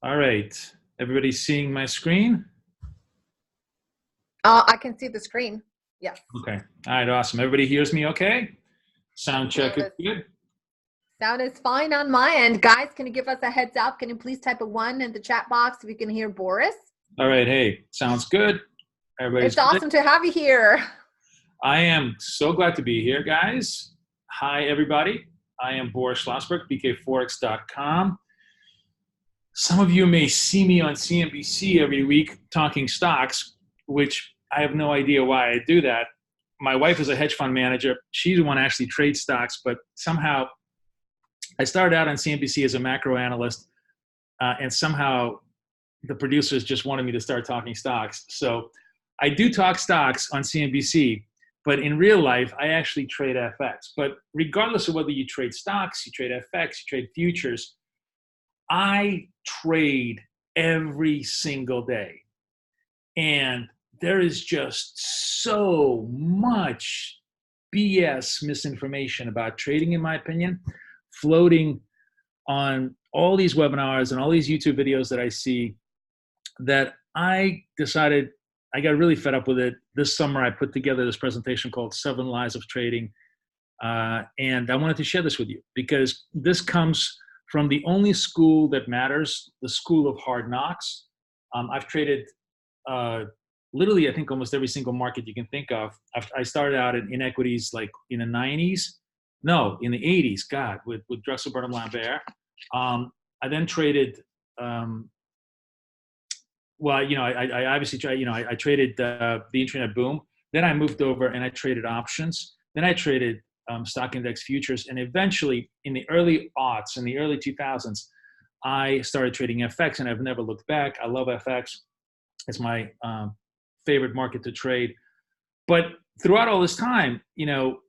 All right. Everybody seeing my screen? I can see the screen. Yes. Okay. All right, awesome. Everybody hears me okay? Sound check is good? Sound is fine on my end. Guys, can you give us a heads up? Can you please type a 1 in the chat box if you can hear Boris? All right. Hey, sounds good. Everybody's It's awesome to have you here. I am so glad to be here, guys. Hi, everybody. I am Boris Schlossberg, bkforex.com. Some of you may see me on CNBC every week talking stocks, which I have no idea why I do that. My wife is a hedge fund manager. She's the one who actually trades stocks, but somehow I started out on CNBC as a macro analyst, and somehow the producers just wanted me to start talking stocks. So I do talk stocks on CNBC, but in real life, I actually trade FX. But regardless of whether you trade stocks, you trade FX, you trade futures, I trade every single day. And there is just so much BS misinformation about trading, in my opinion, floating on all these webinars and all these YouTube videos that I see, that I decided I got really fed up with it. This summer, I put together this presentation called 7 Lies of Trading. And I wanted to share this with you because this comes from the only school that matters, the school of hard knocks. I've traded literally, I think, almost every single market you can think of. I started out in equities like in the 90s. No, in the 80s, God, with Drexel Burnham Lambert. I then traded, well, you know, I obviously tried, you know, I traded the internet boom. Then I moved over and I traded options. Then I traded stock index futures. And eventually in the early aughts, in the early 2000s, I started trading FX and I've never looked back. I love FX. It's my favorite market to trade. But throughout all this time, you know,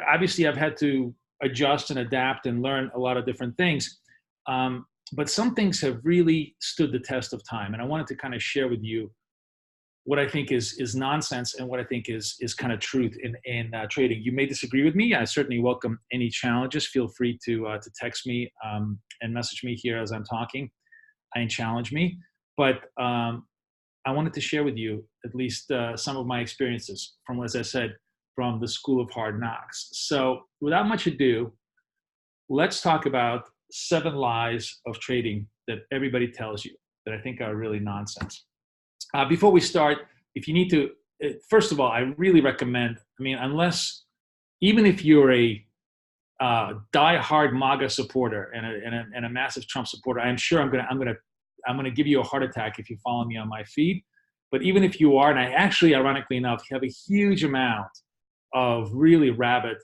obviously I've had to adjust and adapt and learn a lot of different things. But some things have really stood the test of time. And I wanted to kind of share with you what I think is nonsense and what I think is kind of truth in trading. You may disagree with me. I certainly welcome any challenges. Feel free to text me and message me here as I'm talking and challenge me. But I wanted to share with you at least some of my experiences from, as I said, from the School of Hard Knocks. So without much ado, let's talk about 7 lies of trading that everybody tells you that I think are really nonsense. Before we start, if you need to, first of all, I really recommend, I mean, even if you're a die-hard MAGA supporter and a massive Trump supporter, I'm sure I'm gonna give you a heart attack if you follow me on my feed. But even if you are, and I actually, ironically enough, have a huge amount of really rabid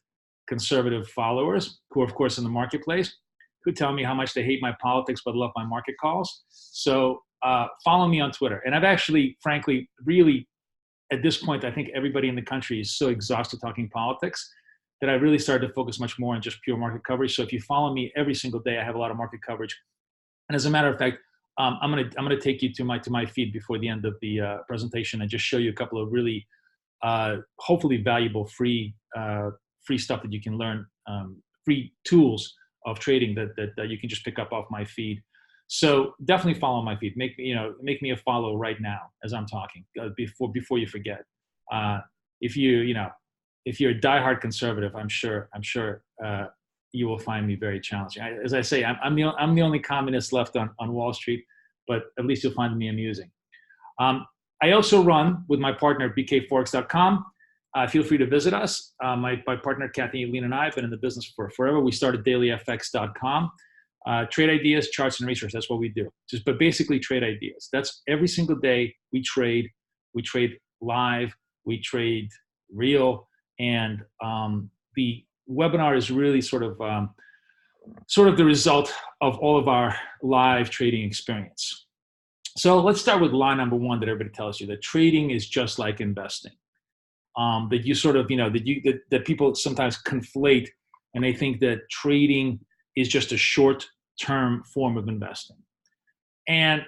conservative followers who are, of course, in the marketplace, who tell me how much they hate my politics but love my market calls. So follow me on Twitter. And I've actually, frankly, really, at this point, I think everybody in the country is so exhausted talking politics that I really started to focus much more on just pure market coverage. So if you follow me every single day, I have a lot of market coverage. And as a matter of fact, I'm gonna take you to my feed before the end of the presentation and just show you a couple of really hopefully valuable free stuff that you can learn, free tools of trading that you can just pick up off my feed. So definitely follow my feed. Make me a follow right now as I'm talking before you forget. If you're a diehard conservative, I'm sure you will find me very challenging. As I say, I'm the only communist left on Wall Street, but at least you'll find me amusing. I also run with my partner bkforex.com. Feel free to visit us. My partner Kathy Lean and I have been in the business for forever. We started dailyfx.com. Trade ideas, charts, and research. That's what we do. But basically trade ideas. That's every single day we trade. We trade live. We trade real. And the webinar is really sort of the result of all of our live trading experience. So let's start with lie number 1 that everybody tells you, that trading is just like investing. That you sort of, that people sometimes conflate, and they think that trading is just a short-term form of investing. And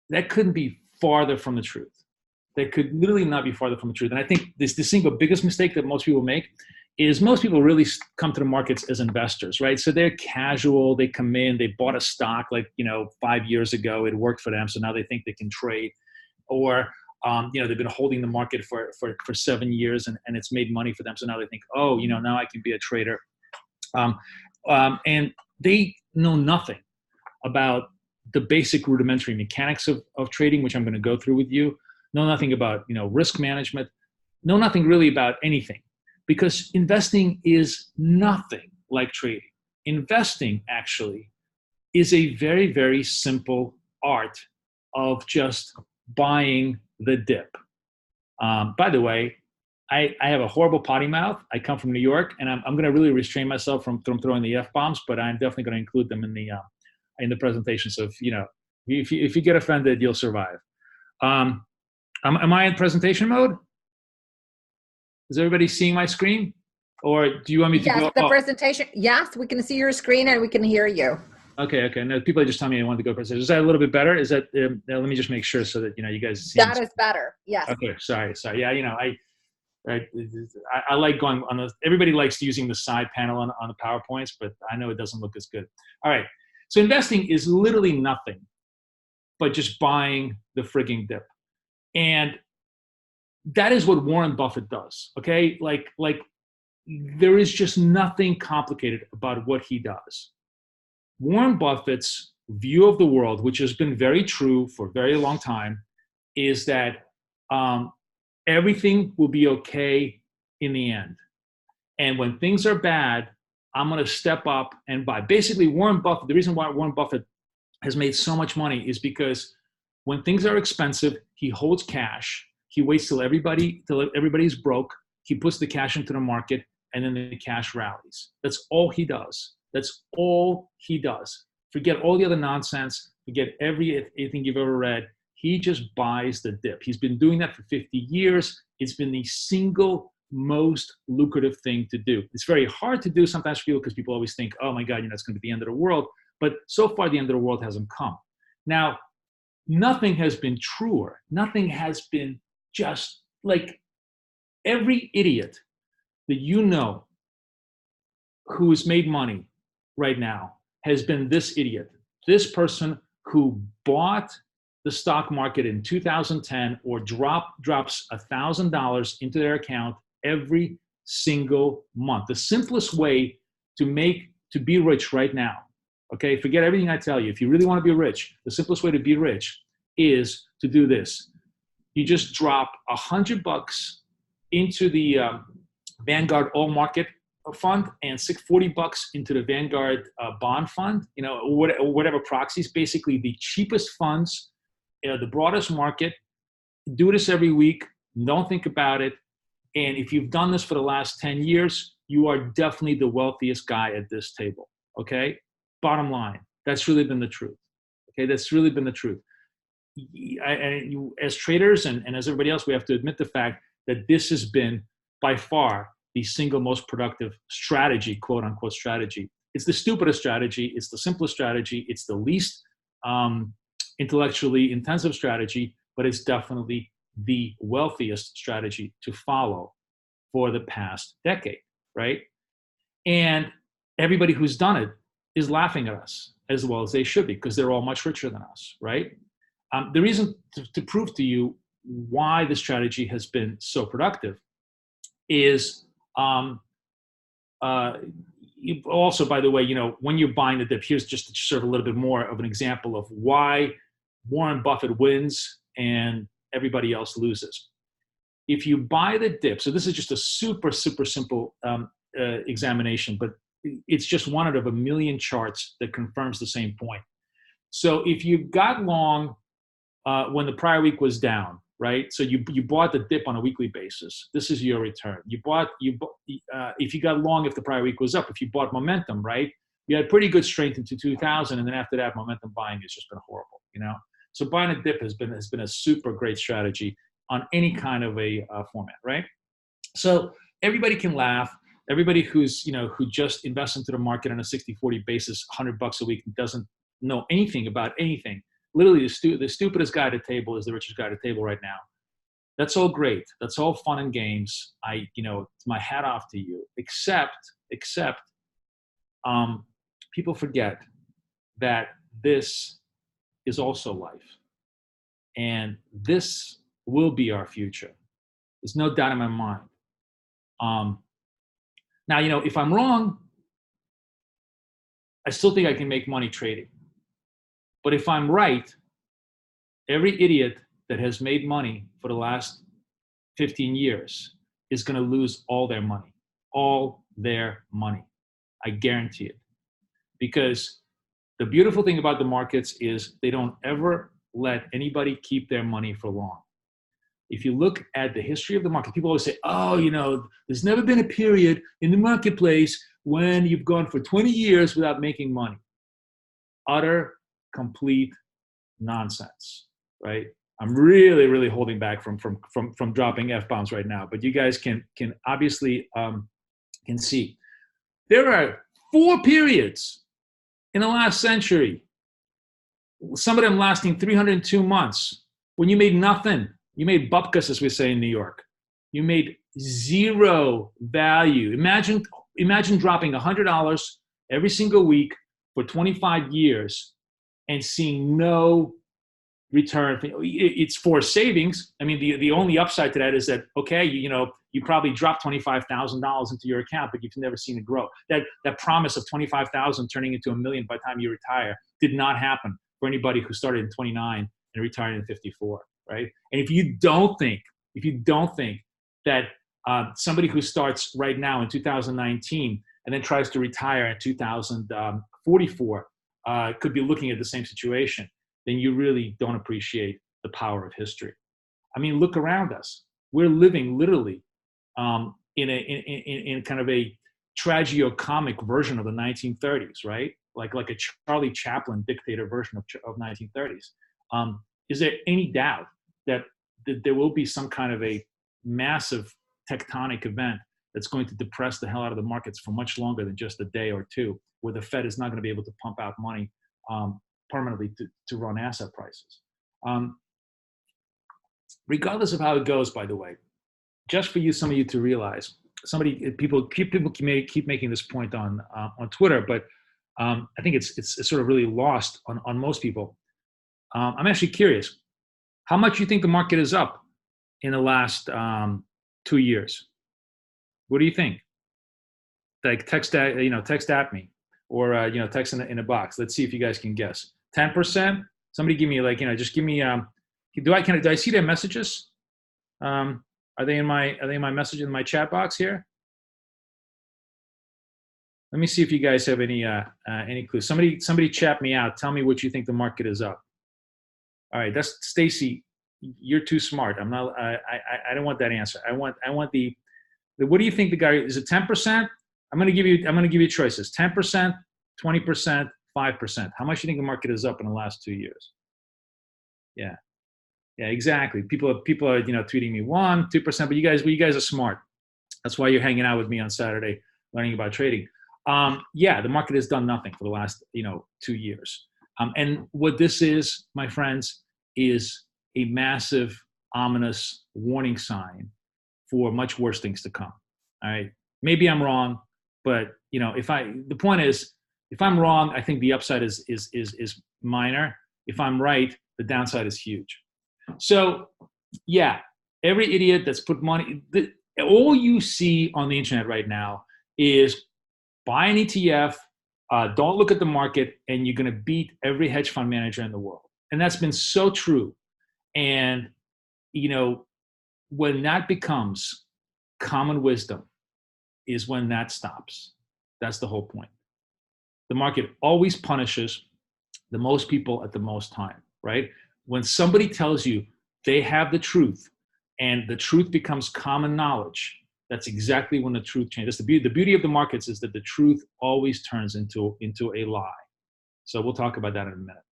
that couldn't be farther from the truth. That could literally not be farther from the truth. And I think the single biggest mistake that most people make is most people really come to the markets as investors, right? So they're casual. They come in, they bought a stock like, 5 years ago, it worked for them. So now they think they can trade, or, they've been holding the market for 7 years and it's made money for them. So now they think, oh, now I can be a trader. And they know nothing about the basic rudimentary mechanics of trading, which I'm going to go through with you. Know nothing about, risk management. Know nothing really about anything, because investing is nothing like trading. Investing actually is a very, very simple art of just buying the dip. By the way, I have a horrible potty mouth. I come from New York, and I'm going to really restrain myself from throwing the F-bombs, but I'm definitely going to include them in the presentation. So if you get offended, you'll survive. Am I in presentation mode? Is everybody seeing my screen? Or do you want me to go? Yes, the presentation. Yes, we can see your screen and we can hear you. Okay. No, people are just telling me I want to go presentation. Is that a little bit better? Is that? Let me just make sure so that you guys see. That is better. Yes. Okay. Sorry. Yeah. I like going on the. Everybody likes using the side panel on the PowerPoints, but I know it doesn't look as good. All right. So investing is literally nothing but just buying the frigging dip, and that is what Warren Buffett does. Okay. Like there is just nothing complicated about what he does. Warren Buffett's view of the world, which has been very true for a very long time, is that everything will be okay in the end. And when things are bad, I'm going to step up and buy. Basically, Warren Buffett, the reason why Warren Buffett has made so much money is because when things are expensive, he holds cash. He waits till everybody's broke. He puts the cash into the market, and then the cash rallies. That's all he does. That's all he does. Forget all the other nonsense. Forget anything you've ever read. He just buys the dip. He's been doing that for 50 years. It's been the single most lucrative thing to do. It's very hard to do sometimes for people because people always think, oh my God, it's going to be the end of the world. But so far, the end of the world hasn't come. Now, nothing has been truer. Nothing has been just like every idiot that who has made money right now has been this idiot. This person who bought the stock market in 2010 or drops $1,000 into their account every single month. The simplest way to be rich right now, okay, forget everything I tell you. If you really want to be rich, the simplest way to be rich is to do this. You just drop $100 into the Vanguard All Market Fund and $40 into the Vanguard Bond Fund, whatever proxies, basically the cheapest funds, the broadest market. Do this every week. Don't think about it. And if you've done this for the last 10 years, you are definitely the wealthiest guy at this table. Okay. Bottom line, that's really been the truth. Okay. That's really been the truth. As traders and as everybody else, we have to admit the fact that this has been by far the single most productive strategy, quote unquote strategy. It's the stupidest strategy. It's the simplest strategy. It's the least intellectually intensive strategy, but it's definitely the wealthiest strategy to follow for the past decade, right? And everybody who's done it is laughing at us, as well as they should be, because they're all much richer than us, right? The reason to prove to you why the strategy has been so productive is also, by the way, when you're buying the dip, here's just to serve a little bit more of an example of why Warren Buffett wins and everybody else loses. If you buy the dip, so this is just a super, super simple examination, but it's just one out of a million charts that confirms the same point. So if you got long when the prior week was down, right? So you bought the dip on a weekly basis. This is your return. If you got long if the prior week was up, if you bought momentum, right? You had pretty good strength into 2000, and then after that, momentum buying has just been horrible, So buying a dip has been a super great strategy on any kind of a format, right? So everybody can laugh. Everybody who just invests into the market on a 60-40 basis, $100 a week, doesn't know anything about anything. Literally, the stupidest guy at the table is the richest guy at the table right now. That's all great. That's all fun and games. It's my hat off to you. Except, people forget that this is also life, and this will be our future. There's no doubt in my mind. Now, if I'm wrong, I still think I can make money trading. But if I'm right, every idiot that has made money for the last 15 years is going to lose all their money. All their money. I guarantee it. Because the beautiful thing about the markets is they don't ever let anybody keep their money for long. If you look at the history of the market, people always say, there's never been a period in the marketplace when you've gone for 20 years without making money. Utter, complete nonsense, right? I'm really, really holding back from dropping F-bombs right now, but you guys can obviously can see. There are 4 periods in the last century, some of them lasting 302 months, when you made nothing. You made bupkis, as we say in New York. You made zero value. Imagine dropping $100 every single week for 25 years and seeing no return. It's for savings. I mean, the only upside to that is that, okay, you probably dropped $25,000 into your account, but you've never seen it grow. That promise of $25,000 turning into $1 million by the time you retire did not happen for anybody who started in 29 and retired in 54, right? And if you don't think that somebody who starts right now in 2019 and then tries to retire in 2044 could be looking at the same situation, then you really don't appreciate the power of history. I mean, look around us. We're living literally in kind of a tragicomic version of the 1930s, right? Like a Charlie Chaplin dictator version of 1930s. Is there any doubt that there will be some kind of a massive tectonic event that's going to depress the hell out of the markets for much longer than just a day or two, where the Fed is not going to be able to pump out money permanently to run asset prices? Regardless of how it goes, by the way, just for some of you to realize, people keep making this point on Twitter, but I think it's sort of really lost on most people. I'm actually curious, how much you think the market is up in the last 2 years? What do you think? Like text at me, or text in a box. Let's see if you guys can guess. 10%? Somebody give me just give me. Do I see their messages? Are they in my message in my chat box here? Let me see if you guys have any clues. Somebody chat me out. Tell me what you think the market is up. All right, that's Stacy. You're too smart. I'm not. I don't want that answer. I want the. What do you think the guy is? It 10%? I'm gonna give you choices. 10%, 20%, 5%. How much do you think the market is up in the last 2 years? Yeah, exactly. People are tweeting me 1%, 2%, but you guys are smart. That's why you're hanging out with me on Saturday, learning about trading. The market has done nothing for the last 2 years. And what this is, my friends, is a massive, ominous warning sign for much worse things to come. All right. Maybe I'm wrong, but the point is, if I'm wrong, I think the upside is minor. If I'm right, the downside is huge. So every idiot that's put money, all you see on the internet right now is buy an ETF, don't look at the market, and you're going to beat every hedge fund manager in the world. And that's been so true. And, when that becomes common wisdom is when that stops. That's the whole point. The market always punishes the most people at the most time, right? When somebody tells you they have the truth and the truth becomes common knowledge, that's exactly when the truth changes. The beauty of the markets is that the truth always turns into a lie. So we'll talk about that in a minute.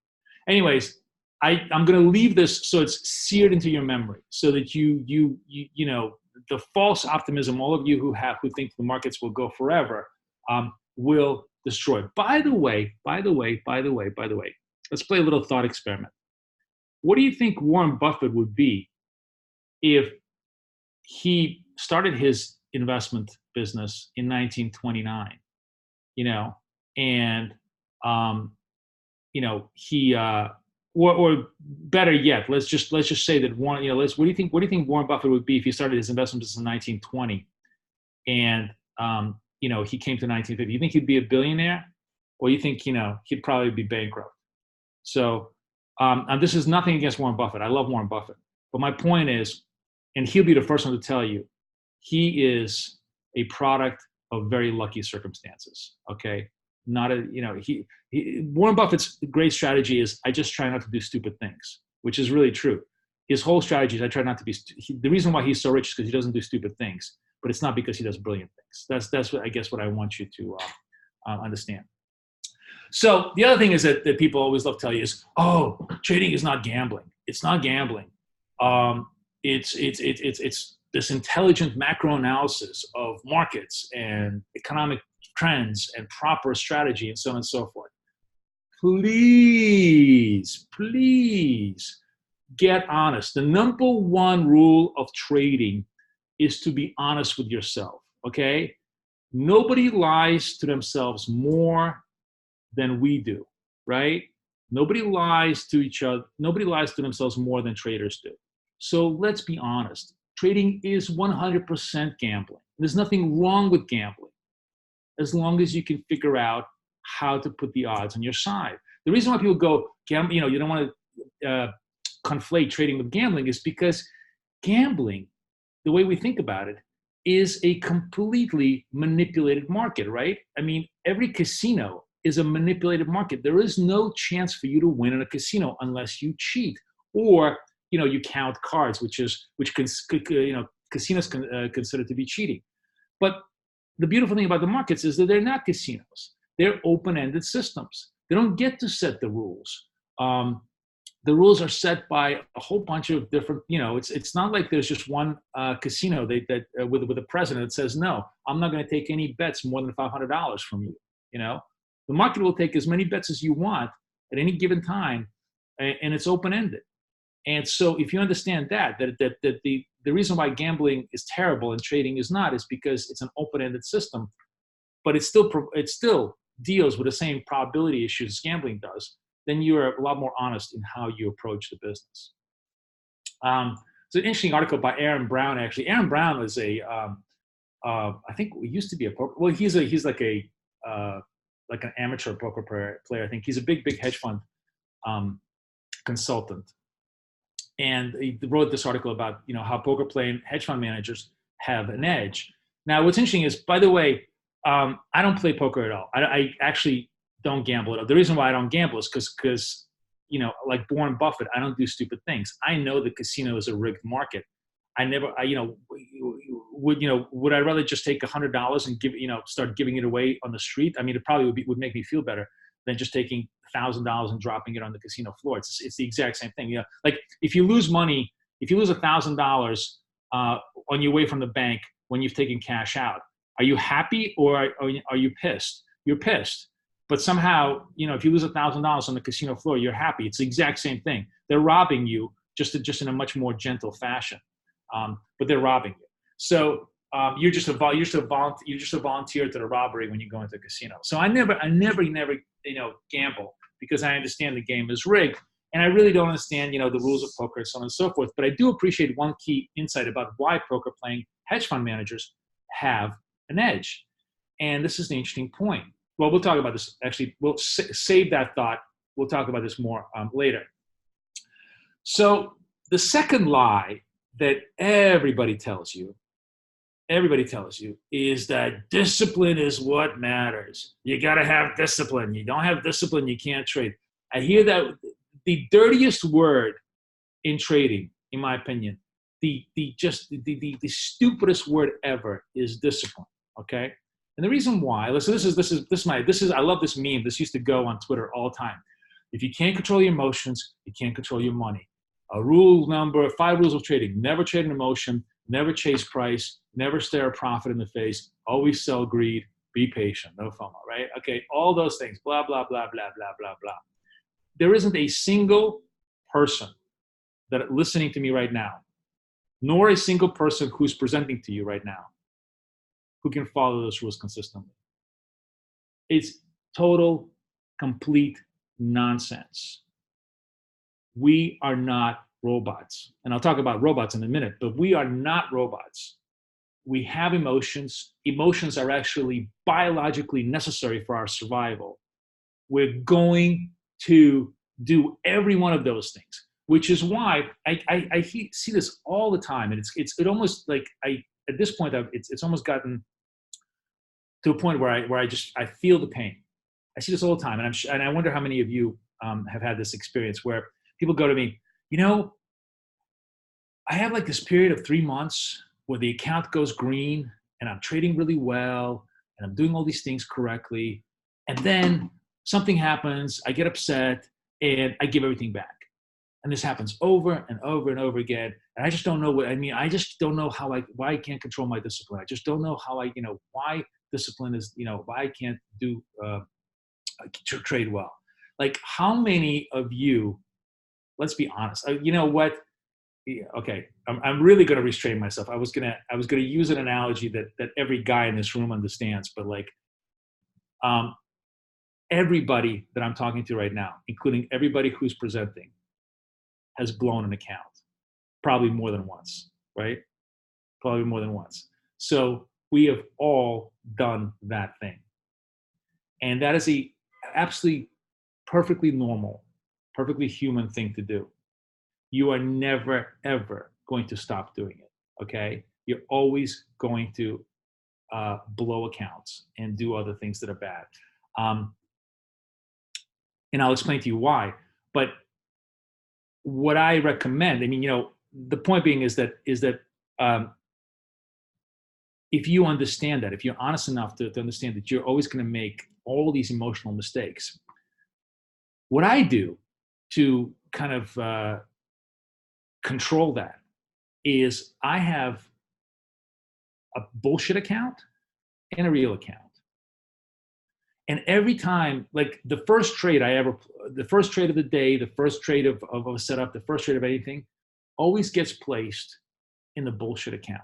Anyways, I'm going to leave this so it's seared into your memory, so that you the false optimism, all of you who think the markets will go forever, will destroy. By the way, let's play a little thought experiment. What do you think Warren Buffett would be if he started his investment business in 1929, and he or better yet, let's just say that Warren, what do you think Warren Buffett would be if he started his investment business in 1920, and he came to 1950? You think he'd be a billionaire, or you think he'd probably be bankrupt? So and this is nothing against Warren Buffett. I love Warren Buffett, but my point is, and he'll be the first one to tell you, he is a product of very lucky circumstances. Okay, not a Warren Buffett's great strategy is, I just try not to do stupid things, which is really true. His whole strategy is, I try not to be. The reason why he's so rich is because he doesn't do stupid things, but it's not because he does brilliant things. That's what I guess what I want you to understand. So the other thing is that people always love to tell you is, oh, trading is not gambling. It's not gambling. It's this intelligent macro analysis of markets and economic trends and proper strategy and so on and so forth. Please get honest. The number one rule of trading is to be honest with yourself, okay? Nobody lies to themselves more than we do, right? Nobody lies to each other. Nobody lies to themselves more than traders do. So let's be honest. Trading is 100% gambling. There's nothing wrong with gambling, as long as you can figure out how to put the odds on your side. The reason why people go, you don't want to conflate trading with gambling is because gambling, the way we think about it, is a completely manipulated market, right? I mean, every casino is a manipulated market. There is no chance for you to win in a casino unless you cheat, or you count cards, which casinos consider to be cheating. But the beautiful thing about the markets is that they're not casinos. They're open-ended systems. They don't get to set the rules. The rules are set by a whole bunch of different, it's not like there's just one casino with a president that says, no, I'm not going to take any bets more than $500 from you. The market will take as many bets as you want at any given time, and it's open-ended. And so if you understand that the reason why gambling is terrible and trading is not is because it's an open-ended system, but it still deals with the same probability issues as gambling does, then you're a lot more honest in how you approach the business. It's an interesting article by Aaron Brown, actually. Aaron Brown is I think he used to be a poker. Well, he's like an amateur poker player. I think he's a big hedge fund consultant. And he wrote this article about how poker playing hedge fund managers have an edge. Now, what's interesting is, by the way, I don't play poker at all. I actually don't gamble at all. The reason why I don't gamble is because like Warren Buffett, I don't do stupid things. I know the casino is a rigged market. Would I rather just take $100 and start giving it away on the street? I mean, it probably would make me feel better than just taking $1,000 and dropping it on the casino floor. It's the exact same thing. Like if you lose money, if you lose $1,000 on your way from the bank when you've taken cash out, are you happy or are you pissed? You're pissed. But somehow, if you lose $1,000 on the casino floor, you're happy. It's the exact same thing. They're robbing you just in a much more gentle fashion, but they're robbing you. So you're just a volunteer to the robbery when you go into a casino. So I never gamble because I understand the game is rigged, and I really don't understand the rules of poker and so on and so forth. But I do appreciate one key insight about why poker playing hedge fund managers have an edge, and this is the interesting point. Well, we'll talk about this. Actually, we'll save that thought. We'll talk about this more later. So the second lie that everybody tells you is that discipline is what matters. You got to have discipline. You don't have discipline, you can't trade. I hear that the dirtiest word in trading, in my opinion, the stupidest word ever is discipline. Okay. And the reason why, listen, I love this meme. This used to go on Twitter all the time. If you can't control your emotions, you can't control your money. 5 rules of trading: never trade an emotion, never chase price, never stare a profit in the face, always sell greed, be patient, no FOMO, right? Okay, all those things, blah, blah, blah, blah, blah, blah, blah. There isn't a single person that listening to me right now nor a single person who's presenting to you right now who can follow those rules consistently. It's total, complete nonsense. We are not robots. And I'll talk about robots in a minute, but we are not robots. We have emotions. Emotions are actually biologically necessary for our survival. We're going to do every one of those things, which is why I see this all the time. And it almost like at this point, it's almost gotten to a point where I feel the pain. I see this all the time. And I wonder how many of you have had this experience where people go to me, I have like this period of 3 months where the account goes green and I'm trading really well and I'm doing all these things correctly. And then something happens, I get upset and I give everything back. And this happens over and over and over again. And I just don't know I just don't know why I can't control my discipline. I just don't know how why discipline is, why I can't do, trade well. Like how many of you, let's be honest, you know what? Yeah, okay, I'm really going to restrain myself. I was gonna use an analogy that every guy in this room understands, but like, everybody that I'm talking to right now, including everybody who's presenting, has blown an account, probably more than once, right? Probably more than once. So we have all done that thing, and that is a absolutely perfectly normal, perfectly human thing to do. You are never, ever going to stop doing it, okay? You're always going to blow accounts and do other things that are bad. And I'll explain to you why. But what I recommend, the point being is that if you understand that, if you're honest enough to understand that you're always going to make all these emotional mistakes, what I do to kind of control that is I have a bullshit account and a real account. And every time, like the first trade of the day, the first trade of a setup, the first trade of anything, always gets placed in the bullshit account,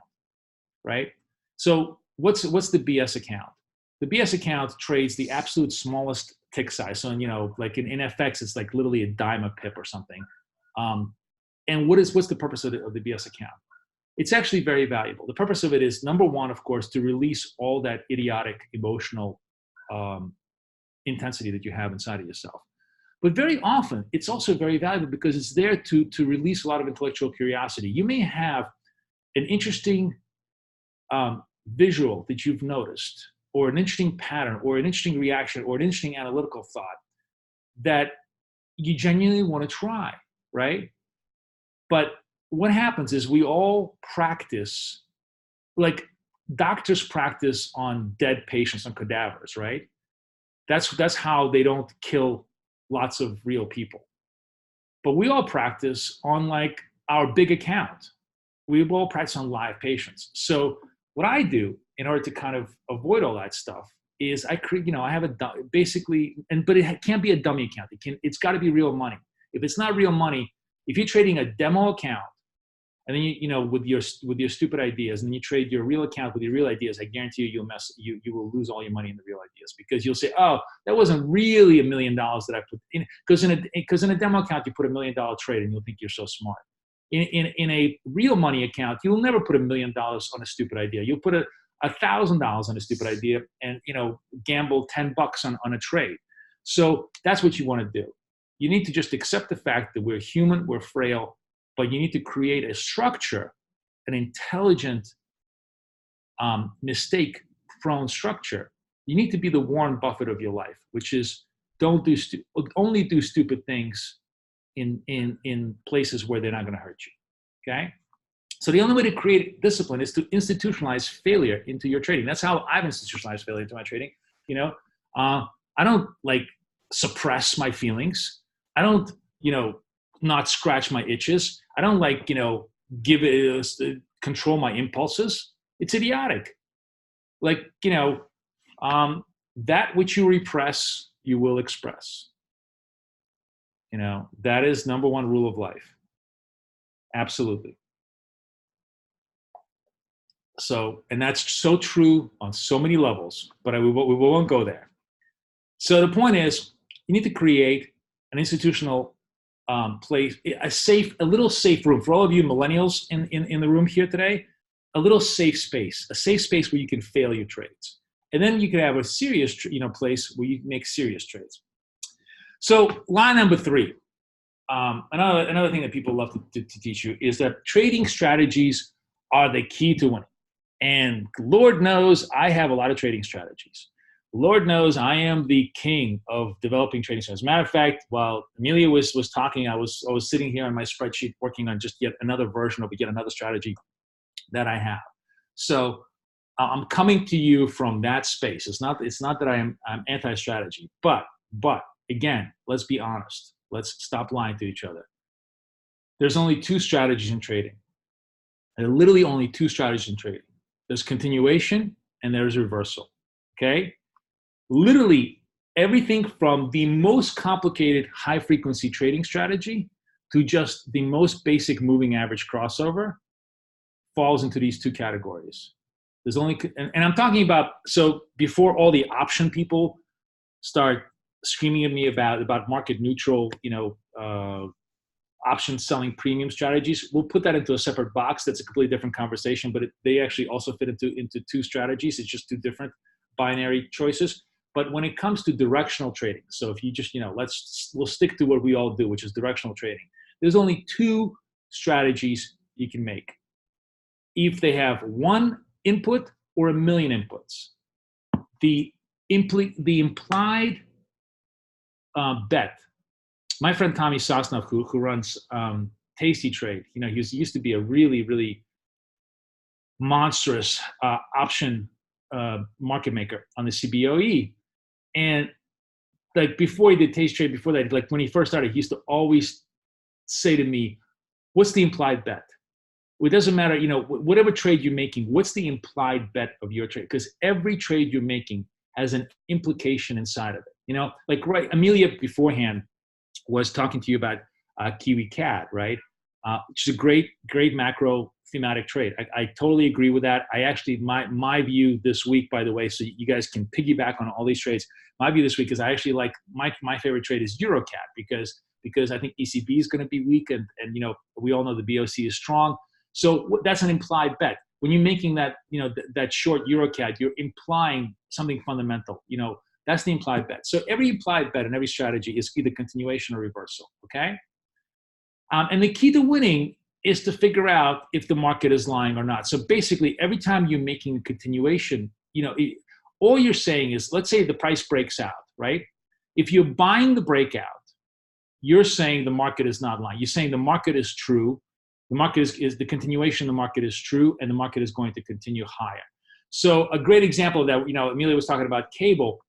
right? So what's the BS account? The BS account trades the absolute smallest tick size. So, like in FX, it's like literally a dime a pip or something. And what's the purpose of the BS account? It's actually very valuable. The purpose of it is, number one, of course, to release all that idiotic emotional intensity that you have inside of yourself. But very often, it's also very valuable because it's there to release a lot of intellectual curiosity. You may have an interesting visual that you've noticed, or an interesting pattern, or an interesting reaction, or an interesting analytical thought that you genuinely want to try, right? But what happens is we all practice, like doctors practice on dead patients, on cadavers, right? That's how they don't kill lots of real people. But we all practice on like our big account. We all practice on live patients. So what I do in order to kind of avoid all that stuff is I create, I have basically, but it can't be a dummy account. It's got to be real money. If it's not real money, if you're trading a demo account, and then with your stupid ideas, and then you trade your real account with your real ideas, I guarantee you you will lose all your money in the real ideas, because you'll say, oh, that wasn't really $1 million that I put in, because in a demo account you put $1 million trade and you'll think you're so smart. In a real money account, you'll never put $1 million on a stupid idea. You'll put $1,000 on a stupid idea and gamble $10 on a trade. So that's what you want to do. You need to just accept the fact that we're human, we're frail, but you need to create a structure, an intelligent, mistake-prone structure. You need to be the Warren Buffett of your life, which is only do stupid things in places where they're not going to hurt you. Okay? So the only way to create discipline is to institutionalize failure into your trading. That's how I've institutionalized failure into my trading. I don't like suppress my feelings. I don't, not scratch my itches. I don't like, give it, control my impulses. It's idiotic. Like, that which you repress, you will express. That is number one rule of life. Absolutely. So, and that's so true on so many levels, but we won't go there. So the point is, you need to create an institutional place, a little safe room for all of you millennials in the room here today, a little safe space where you can fail your trades. And then you can have a serious, place where you make serious trades. So line number 3, another thing that people love to teach you is that trading strategies are the key to winning. And Lord knows I have a lot of trading strategies. Lord knows I am the king of developing trading strategies. As a matter of fact, while Amelia was talking, I was sitting here on my spreadsheet working on just yet another version of yet another strategy that I have. So I'm coming to you from that space. It's not that I'm anti-strategy, but again, let's be honest. Let's stop lying to each other. There's only 2 strategies in trading. There are literally only 2 strategies in trading. There's continuation and there's reversal. Okay? Literally everything from the most complicated high frequency trading strategy to just the most basic moving average crossover falls into these 2 categories. There's only, and I'm talking about, so before all the option people start screaming at me about market neutral, option selling premium strategies, we'll put that into a separate box. That's a completely different conversation, but they actually also fit into 2 strategies. It's just 2 different binary choices. But when it comes to directional trading, so if you just, we'll stick to what we all do, which is directional trading. There's only 2 strategies you can make. If they have 1 input or 1 million inputs, the implied bet. My friend Tommy Sosnoff, who runs Tasty Trade, he used to be a really, really monstrous option market maker on the CBOE. And like before he did Tasty Trade, before that, like when he first started, he used to always say to me, what's the implied bet? It doesn't matter, whatever trade you're making, what's the implied bet of your trade? Because every trade you're making has an implication inside of it. Like right, Amelia beforehand was talking to you about Kiwi Cat, right? Which is a great macro thematic trade. I totally agree with that. I actually, my view this week, by the way, so you guys can piggyback on all these trades. My view this week is I actually like, my favorite trade is Eurocat because I think ECB is going to be weak and we all know the BOC is strong. So that's an implied bet. When you're making that, that short Eurocat, you're implying something fundamental. That's the implied bet. So every implied bet in every strategy is either continuation or reversal, okay? And the key to winning is to figure out if the market is lying or not. So basically, every time you're making a continuation, all you're saying is, let's say the price breaks out, right? If you're buying the breakout, you're saying the market is not lying. You're saying the market is true. The market is the continuation of the market is true, and the market is going to continue higher. So a great example of that, Amelia was talking about cable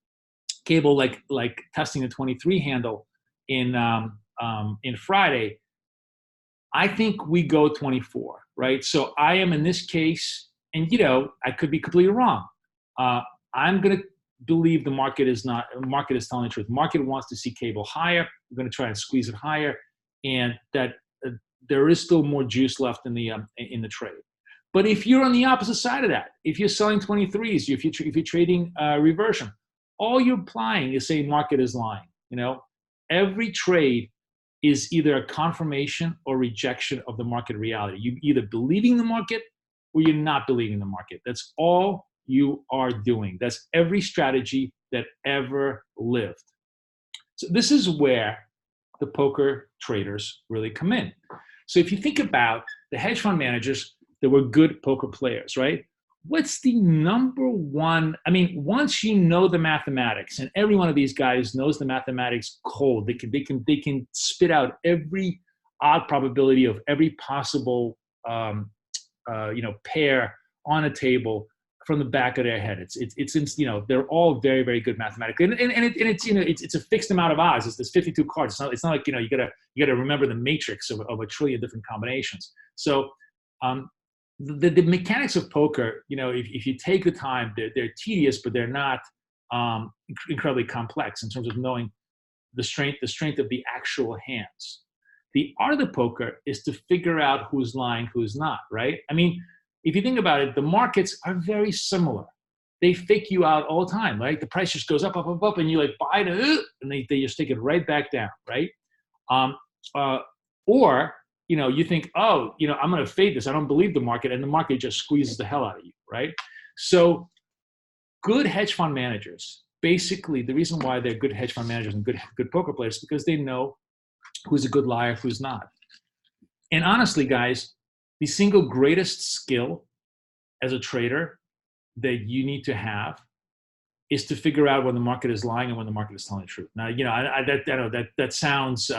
like testing the 23 handle in Friday. I think we go 24, right? So I am in this case, and I could be completely wrong. I'm going to believe the market is telling the truth. The market wants to see cable higher. We're going to try and squeeze it higher, and that there is still more juice left in the trade. But if you're on the opposite side of that, if you're selling 23s, if you're trading reversion, all you're implying is saying market is lying. Every trade is either a confirmation or rejection of the market reality. You either believing the market or you're not believing the market. That's all you are doing. That's every strategy that ever lived. So this is where the poker traders really come in. So if you think about the hedge fund managers that were good poker players, right? What's the number one? I mean, once you know the mathematics, and every one of these guys knows the mathematics cold, they can spit out every odd probability of every possible pair on a table from the back of their head. It's they're all very, very good mathematically, and it's a fixed amount of odds. There's 52 cards. It's not like you gotta remember the matrix of a trillion different combinations. So the mechanics of poker, if you take the time, they're tedious, but they're not incredibly complex in terms of knowing the strength of the actual hands. The art of the poker is to figure out who's lying, who's not, right? I mean, if you think about it, the markets are very similar. They fake you out all the time, right? The price just goes up, up, up, up, and you like buy it, and they just take it right back down, right? Or, you know, you think, oh, you know, I'm going to fade this. I don't believe the market, and the market just squeezes the hell out of you, right? So good hedge fund managers, basically the reason why they're good hedge fund managers and good poker players is because they know who's a good liar, who's not. And honestly, guys, the single greatest skill as a trader that you need to have is to figure out when the market is lying and when the market is telling the truth. Now, you know, I know that sounds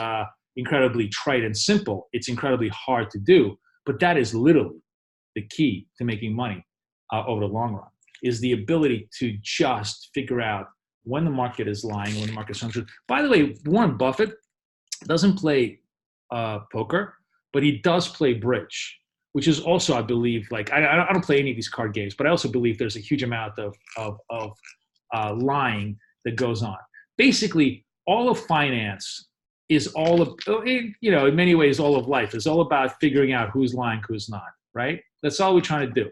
incredibly trite and simple. It's incredibly hard to do, but that is literally the key to making money over the long run, is the ability to just figure out when the market is lying, when the market is telling the truth. By the way, Warren Buffett doesn't play poker, but he does play bridge, which is also, I believe, like, I don't play any of these card games, but I also believe there's a huge amount of lying that goes on. Basically, all of finance is all of, you know, in many ways, all of life is all about figuring out who's lying, who's not, right? That's all we're trying to do.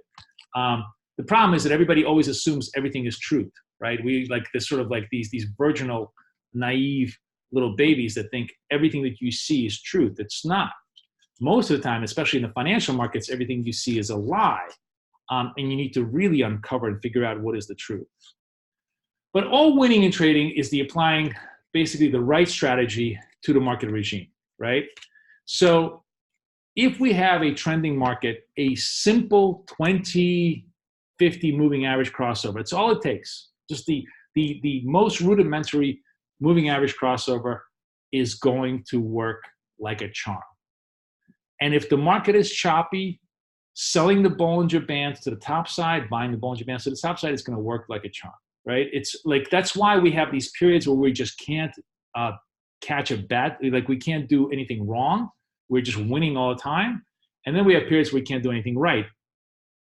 The problem is that everybody always assumes everything is truth, right? We like this sort of like these virginal, naive little babies that think everything that you see is truth. It's not. Most of the time, especially in the financial markets, everything you see is a lie. And you need to really uncover and figure out what is the truth. But all winning in trading is the applying basically the right strategy to the market regime, right? So if we have a trending market, a simple 20, 50 moving average crossover, it's all it takes. Just the most rudimentary moving average crossover is going to work like a charm. And if the market is choppy, selling the Bollinger Bands to the top side, buying the Bollinger Bands to the top side, is going to work like a charm, right? It's like, that's why we have these periods where we just can't catch a bet. Like, we can't do anything wrong. We're just winning all the time. And then we have periods where we can't do anything right.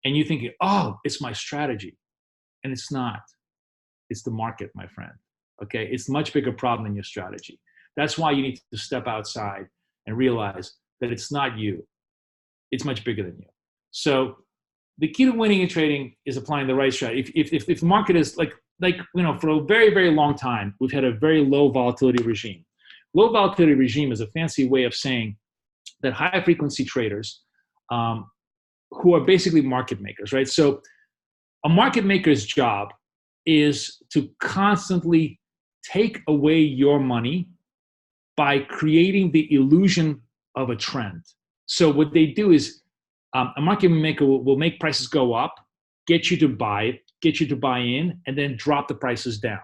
And you think, oh, it's my strategy. And it's not. It's the market, my friend. Okay? It's a much bigger problem than your strategy. That's why you need to step outside and realize that it's not you. It's much bigger than you. So the key to winning in trading is applying the right strategy. If the market is like, you know, for a very, very long time, we've had a very low volatility regime. Low volatility regime is a fancy way of saying that high frequency traders, who are basically market makers, right? So a market maker's job is to constantly take away your money by creating the illusion of a trend. So what they do is a market maker will make prices go up, get you to buy it, get you to buy in, and then drop the prices down.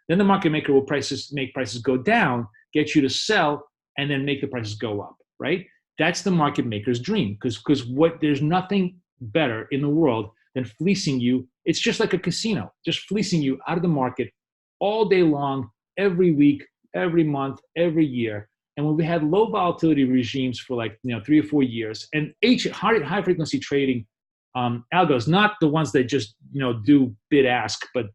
Then the market maker will make prices go down, get you to sell, and then make the prices go up, right? That's the market maker's dream, because there's nothing better in the world than fleecing you. It's just like a casino, just fleecing you out of the market all day long, every week, every month, every year. And when we had low volatility regimes for like 3 or 4 years, and high frequency trading, algos, not the ones that just do bid ask, but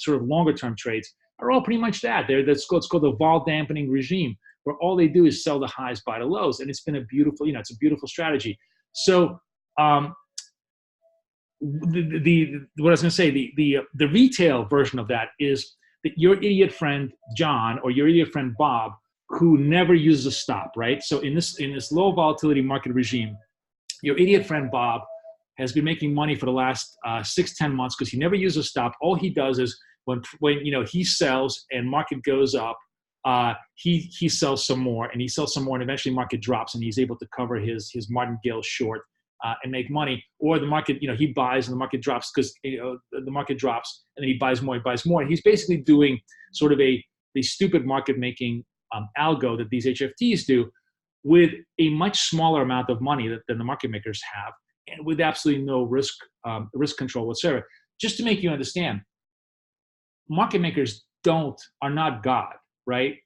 sort of longer term trades, are all pretty much that. It's called the vol dampening regime, where all they do is sell the highs, buy the lows, and it's been a beautiful, it's a beautiful strategy. So what I was going to say, the retail version of that is that your idiot friend John or your idiot friend Bob, who never uses a stop, right? So in this low volatility market regime, your idiot friend Bob has been making money for the last 6-10 months because he never uses a stop. All he does is when he sells and market goes up, he sells some more, and he sells some more, and eventually market drops, and he's able to cover his martingale short and make money. Or the market, he buys and the market drops because the market drops, and then he buys more. And he's basically doing sort of the stupid market making algo that these HFTs do, with a much smaller amount of money than the market makers have, and with absolutely no risk control whatsoever. Just to make you understand, market makers are not God, right?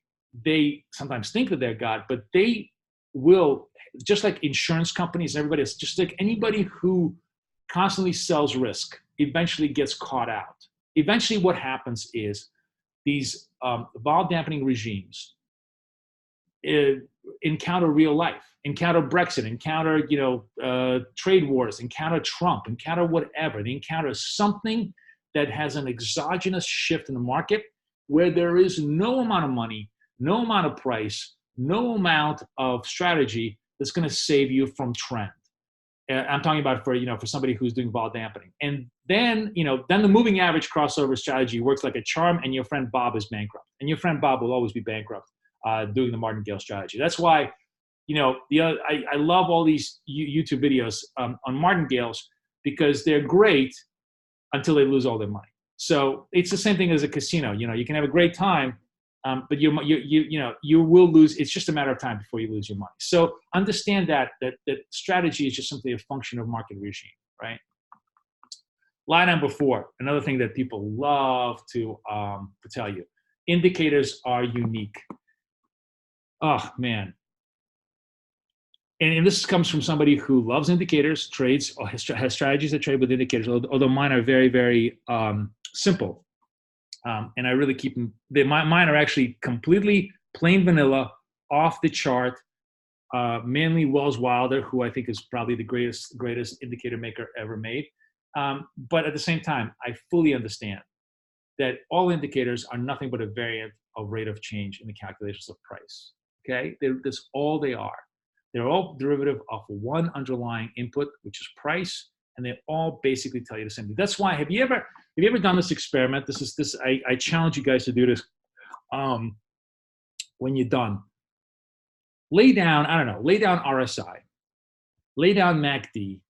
They sometimes think that they're God, but they will, just like insurance companies and everybody else, just like anybody who constantly sells risk, eventually gets caught out. Eventually what happens is these vol dampening regimes encounter real life, encounter Brexit, encounter, trade wars, encounter Trump, encounter whatever. They encounter something that has an exogenous shift in the market where there is no amount of money, no amount of price, no amount of strategy that's going to save you from trend. I'm talking about for somebody who's doing vol dampening. And then, then the moving average crossover strategy works like a charm, and your friend Bob is bankrupt. And your friend Bob will always be bankrupt doing the martingale strategy. That's why, I love all these YouTube videos on martingales, because they're great until they lose all their money. So it's the same thing as a casino. You can have a great time, but you will lose. It's just a matter of time before you lose your money. So understand that strategy is just simply a function of market regime, right? Line number 4, another thing that people love to tell you: indicators are unique. Oh man. And this comes from somebody who loves indicators, trades, or has strategies that trade with indicators, although mine are very, very simple. And I really keep them, mine are actually completely plain vanilla, off the chart, mainly Wells Wilder, who I think is probably the greatest indicator maker ever made. But at the same time, I fully understand that all indicators are nothing but a variant of rate of change in the calculations of price. Okay, that's all they are. They're all derivative of one underlying input, which is price, and they all basically tell you the same thing. That's why, have you ever done this experiment? I challenge you guys to do this. When you're done, lay down RSI, lay down MACD,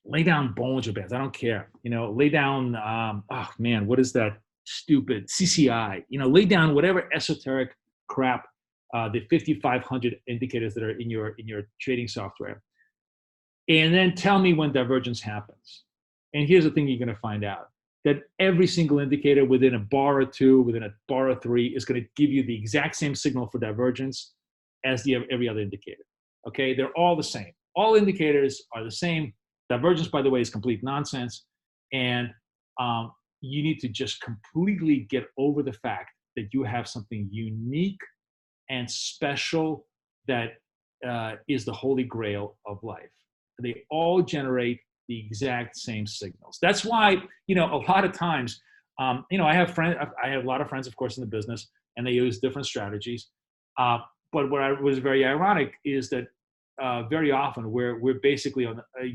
lay down Bollinger Bands. I don't care. Lay down, what is that stupid CCI? Lay down whatever esoteric crap. The 5,500 indicators that are in your trading software, and then tell me when divergence happens. And here's the thing you're going to find out: that every single indicator within a bar or 2, within a bar or 3, is going to give you the exact same signal for divergence as every other indicator. Okay, they're all the same. All indicators are the same. Divergence, by the way, is complete nonsense, and you need to just completely get over the fact that you have something unique and special that is the holy grail of life. They all generate the exact same signals. That's why, a lot of times, I have a lot of friends, of course, in the business, and they use different strategies. But what was very ironic is that very often we're basically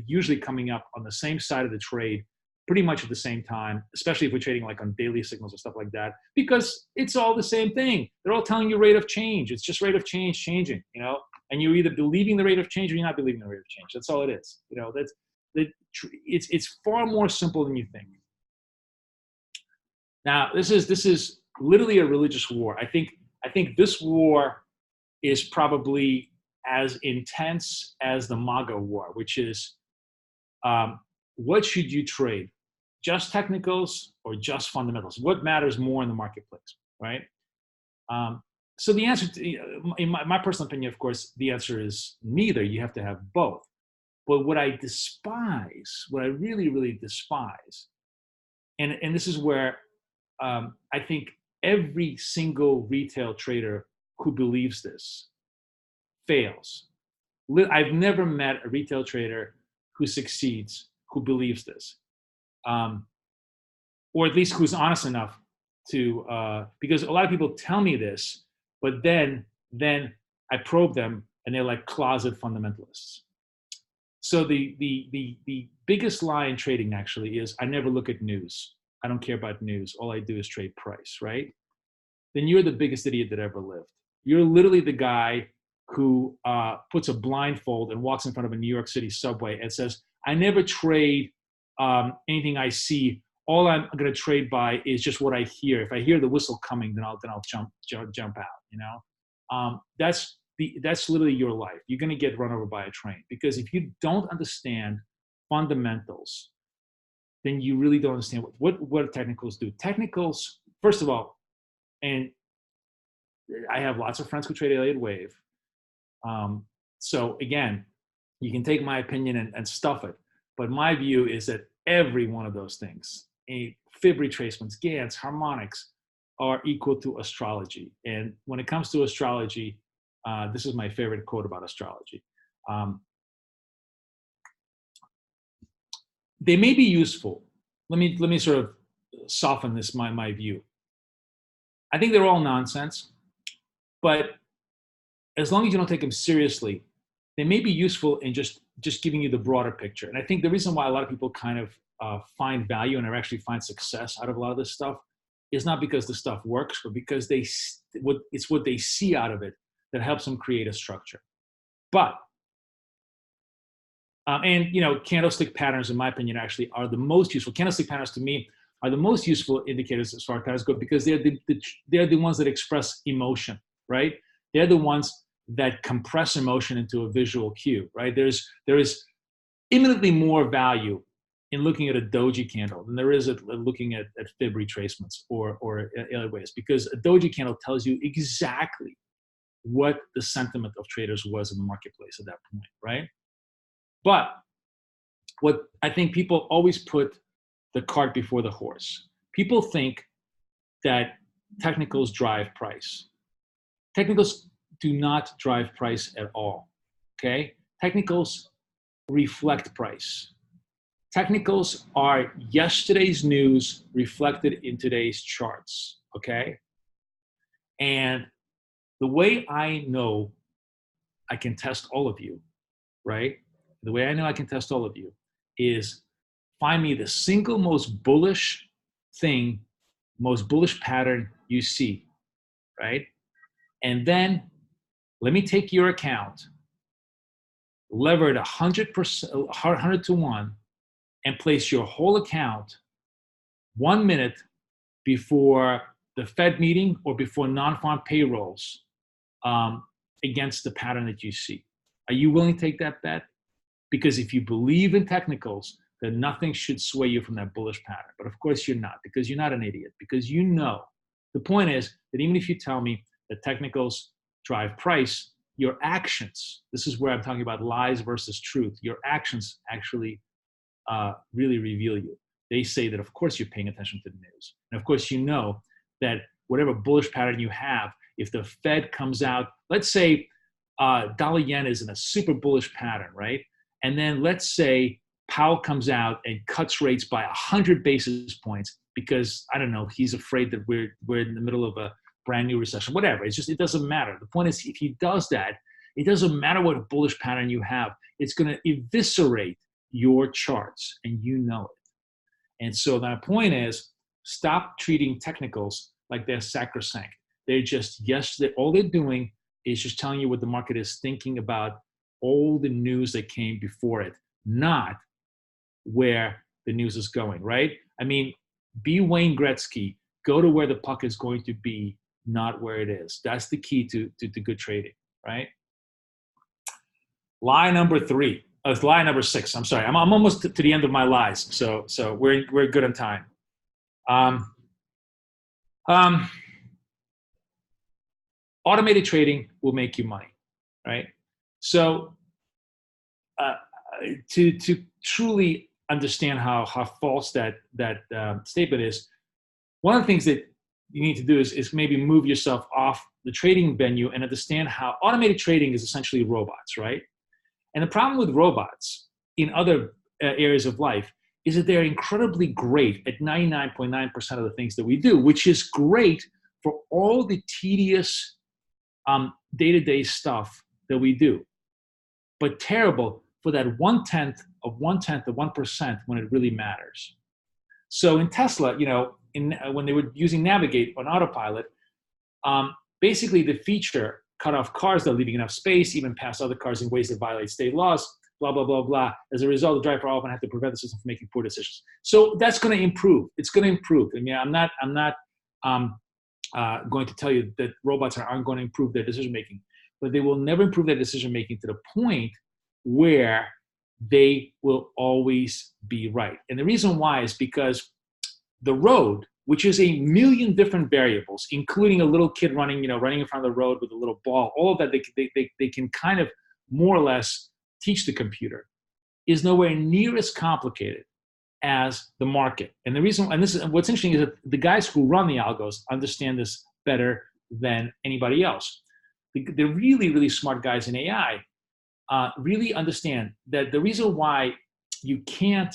usually coming up on the same side of the trade, pretty much at the same time, especially if we're trading like on daily signals or stuff like that, because it's all the same thing. They're all telling you rate of change. It's just rate of change changing, and you're either believing the rate of change or you're not believing the rate of change. That's all it is. It's far more simple than you think. Now, this is literally a religious war. I think this war is probably as intense as the MAGA war, which is what should you trade? Just technicals or just fundamentals? What matters more in the marketplace, right? So the answer, in my personal opinion, of course, the answer is neither. You have to have both. But what I really, really despise, and this is where I think every single retail trader who believes this fails. I've never met a retail trader who succeeds who believes this. Or at least who's honest enough to, because a lot of people tell me this, but then I probe them and they're like closet fundamentalists. So the biggest lie in trading actually is I never look at news. I don't care about news. All I do is trade price, right? Then you're the biggest idiot that ever lived. You're literally the guy who puts a blindfold and walks in front of a New York City subway and says, I never trade anything I see. All I'm going to trade by is just what I hear. If I hear the whistle coming, then I'll jump out. That's literally your life. You're going to get run over by a train, because if you don't understand fundamentals, then you really don't understand what technicals do. Technicals, first of all, and I have lots of friends who trade Elliott Wave. So again, you can take my opinion and stuff it, but my view is that every one of those things, fib retracements, Gants, harmonics, are equal to astrology. And when it comes to astrology, this is my favorite quote about astrology. They may be useful. Let me sort of soften this my view. I think they're all nonsense, but as long as you don't take them seriously, they may be useful in just giving you the broader picture. And I think the reason why a lot of people kind of find value and actually find success out of a lot of this stuff is not because the stuff works, but because it's what they see out of it that helps them create a structure. But and candlestick patterns, in my opinion, actually are the most useful. Candlestick patterns to me are the most useful indicators as far as patterns go, because they're the ones that express emotion, right? They're the ones that compress emotion into a visual cue, right? There is infinitely more value in looking at a doji candle than there is at looking at fib retracements or other ways, because a doji candle tells you exactly what the sentiment of traders was in the marketplace at that point, right? But what I think people always put the cart before the horse. People think that technicals drive price. Technicals do not drive price at all, okay? Technicals reflect price. Technicals are yesterday's news reflected in today's charts, okay? And the way I know I can test all of you, right? The way I know I can test all of you is find me the single most bullish thing, most bullish pattern you see, right? And then let me take your account, lever it 100%, 100 to 1, and place your whole account 1 minute before the Fed meeting or before non-farm payrolls against the pattern that you see. Are you willing to take that bet? Because if you believe in technicals, then nothing should sway you from that bullish pattern. But of course you're not, because you're not an idiot, because you know. The point is that even if you tell me that technicals drive price, your actions, this is where I'm talking about lies versus truth, your actions actually really reveal you. They say that of course you're paying attention to the news. And of course you know that whatever bullish pattern you have, if the Fed comes out, let's say dollar yen is in a super bullish pattern, right? And then let's say Powell comes out and cuts rates by 100 basis points because, I don't know, he's afraid that we're in the middle of a brand new recession, whatever. It's just, it doesn't matter. The point is, if he does that, it doesn't matter what bullish pattern you have. It's going to eviscerate your charts, and you know it. And so my point is, stop treating technicals like they're sacrosanct. They're just, all they're doing is just telling you what the market is thinking about all the news that came before it, not where the news is going, right? I mean, be Wayne Gretzky, go to where the puck is going to be, not where it is. That's the key to good trading, right? Lie number 6. I'm sorry, I'm almost to the end of my lies, so we're good on time. Automated trading will make you money, right? So to truly understand how false that statement is, one of the things that you need to do is maybe move yourself off the trading venue and understand how automated trading is essentially robots, right? And the problem with robots in other areas of life is that they're incredibly great at 99.9% of the things that we do, which is great for all the tedious day-to-day stuff that we do, but terrible for that 1/10 of 1% when it really matters. So in Tesla, when they were using Navigate on autopilot, basically the feature cut off cars that are leaving enough space, even past other cars in ways that violate state laws, blah, blah, blah, blah. As a result, the driver often have to prevent the system from making poor decisions. So that's going to improve. It's going to improve. I mean, I'm not going to tell you that robots aren't going to improve their decision-making, but they will never improve their decision-making to the point where they will always be right. And the reason why is because the road, which is a million different variables, including a little kid running in front of the road with a little ball, all of that they can kind of more or less teach the computer, is nowhere near as complicated as the market. And the reason, and this is what's interesting, is that the guys who run the algos understand this better than anybody else. The really, really smart guys in AI really understand that the reason why you can't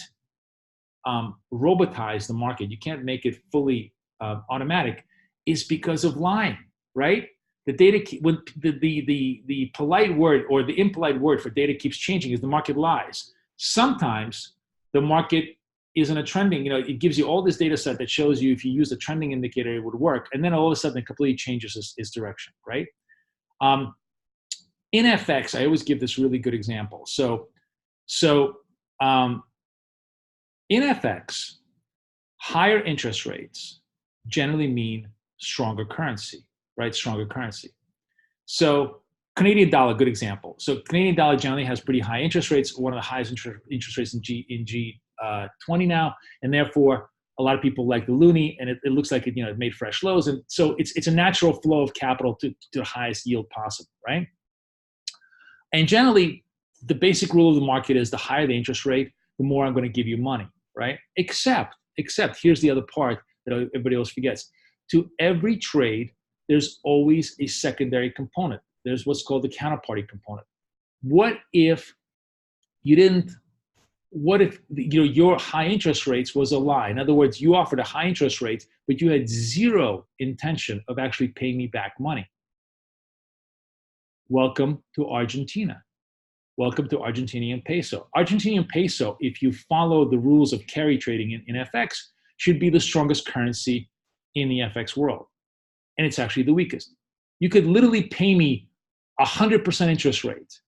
robotize the market, you can't make it fully automatic, is because of lying, right? The data, when the polite word or the impolite word for data keeps changing, is the market lies. Sometimes the market is in a trending, it gives you all this data set that shows you if you use a trending indicator, it would work. And then all of a sudden it completely changes its direction, right? In FX, I always give this really good example. So in FX, higher interest rates generally mean stronger currency, right? Stronger currency. So Canadian dollar, good example. So Canadian dollar generally has pretty high interest rates, one of the highest interest rates in G20 now, and therefore a lot of people like the loonie, and it looks like it made fresh lows, and so it's a natural flow of capital to the highest yield possible, right? And generally, the basic rule of the market is the higher the interest rate, the more I'm going to give you money, right? Except here's the other part that everybody else forgets. To every trade, there's always a secondary component. There's what's called the counterparty component. What if your high interest rates was a lie? In other words, you offered a high interest rate, but you had zero intention of actually paying me back money. Welcome to Argentina. Welcome to Argentinian peso. Argentinian peso, if you follow the rules of carry trading in FX, should be the strongest currency in the FX world. And it's actually the weakest. You could literally pay me 100% interest rate,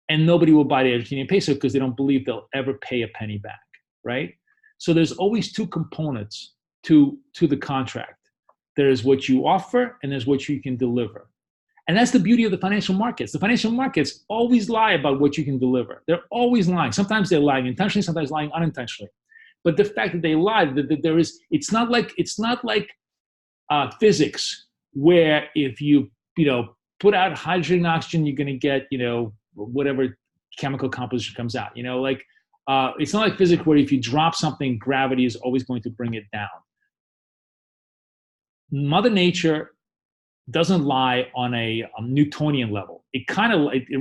and nobody will buy the Argentinian peso because they don't believe they'll ever pay a penny back, right? So there's always two components to the contract. There's what you offer, and there's what you can deliver. And that's the beauty of the financial markets. The financial markets always lie about what you can deliver. They're always lying. Sometimes they're lying intentionally, sometimes lying unintentionally. But the fact that they lie, that it's not like physics, where if you put out hydrogen and oxygen, you're going to get whatever chemical composition comes out. It's not like physics where if you drop something, gravity is always going to bring it down. Mother Nature doesn't lie on a Newtonian level. It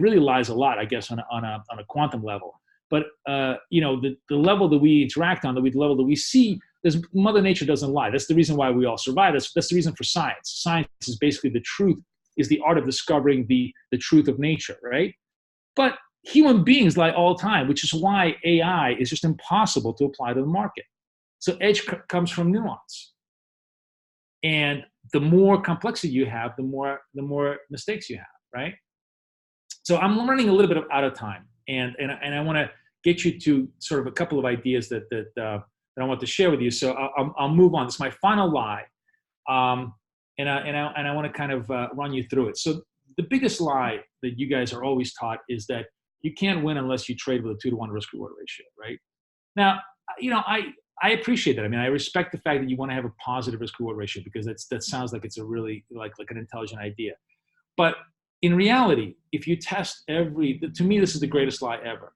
really lies a lot, I guess, on a quantum level. But the level that we interact on, the level that we see, Mother Nature doesn't lie. That's the reason why we all survive. That's the reason for science. Science is basically the truth, is the art of discovering the truth of nature, right? But human beings lie all the time, which is why AI is just impossible to apply to the market. So edge comes from nuance. And the more complexity you have, the more mistakes you have, right? So I'm running a little bit out of time, and I want to get you to sort of a couple of ideas that I want to share with you. So I'll move on. This is my final lie, and I want to kind of run you through it. So the biggest lie that you guys are always taught is that you can't win unless you trade with a 2-to-1 risk-reward ratio, right? Now, I appreciate that. I mean, I respect the fact that you want to have a positive risk-reward ratio, because that sounds like it's a really like an intelligent idea. But in reality, if you test to me, this is the greatest lie ever.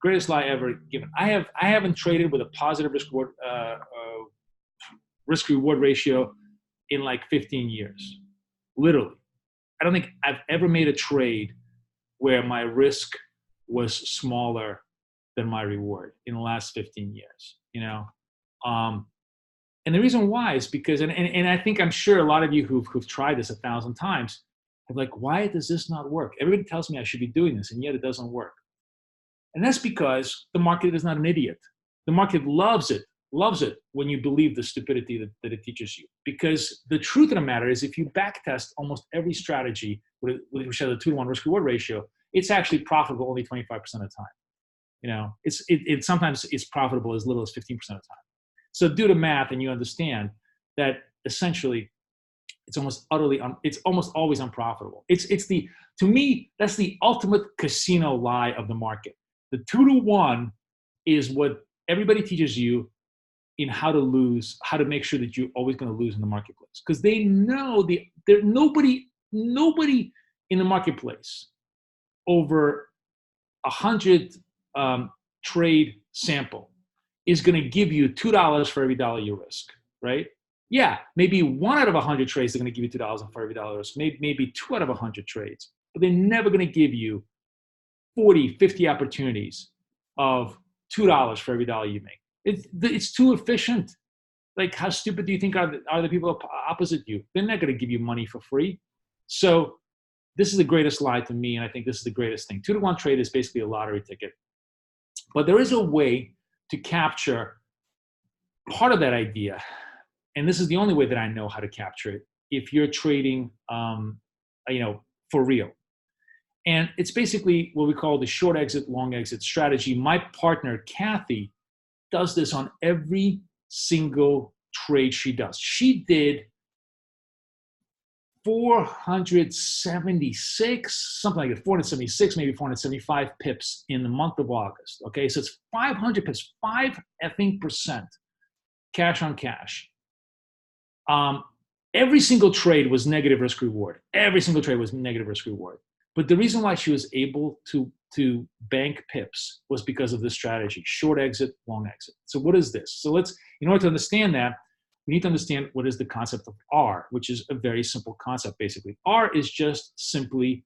Greatest lie ever given. I haven't traded with a positive risk-reward ratio in like 15 years, literally. I don't think I've ever made a trade where my risk was smaller than my reward in the last 15 years, and the reason why is because, and I'm sure a lot of you who've tried this 1,000 times have like, why does this not work? Everybody tells me I should be doing this, and yet it doesn't work. And that's because the market is not an idiot. The market loves it when you believe the stupidity that it teaches you. Because the truth of the matter is, if you backtest almost every strategy which has a 2-to-1 risk-reward ratio, it's actually profitable only 25% of the time. It sometimes it's profitable as little as 15% of the time. So do the math, and you understand that essentially it's almost always unprofitable. To me, that's the ultimate casino lie of the market. The 2-to-1 is what everybody teaches you in how to lose, how to make sure that you're always going to lose in the marketplace. Because they know there's nobody in the marketplace over 100 trade sample is going to give you $2 for every dollar you risk, right? Yeah, maybe 1 out of 100 trades are going to give you $2 for every dollar risk. Maybe 2 out of 100 trades, but they're never going to give you 40, 50 opportunities of $2 for every dollar you make. It's too efficient. Like, how stupid do you think are the people opposite you? They're not going to give you money for free. So this is the greatest lie to me, and I think this is the greatest thing. 2-to-1 trade is basically a lottery ticket. But there is a way to capture part of that idea, and this is the only way that I know how to capture it, if you're trading for real. And it's basically what we call the short exit, long exit strategy. My partner, Kathy, does this on every single trade she does. She did 476, something like that, 476, maybe 475 pips in the month of August. Okay, so it's 500 pips, 5% cash on cash. Every single trade was negative risk reward. Every single trade was negative risk reward. But the reason why she was able to bank pips was because of this strategy: short exit, long exit. So what is this? So in order to understand that, we need to understand what is the concept of R, which is a very simple concept, basically. R is just simply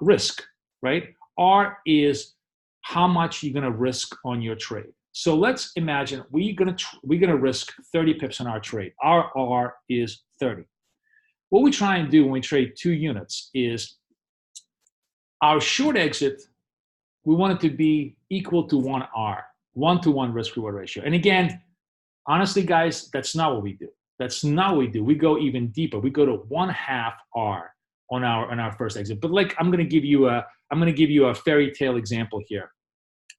risk, right? R is how much you're gonna risk on your trade. So let's imagine we're gonna risk 30 pips on our trade. Our R is 30. What we try and do when we trade 2 units is our short exit, we want it to be equal to 1 R, 1-to-1 risk reward ratio. And again, honestly, guys, that's not what we do. That's not what we do. We go even deeper. We go to 1/2 R on our first exit. But like, I'm gonna give you a fairy tale example here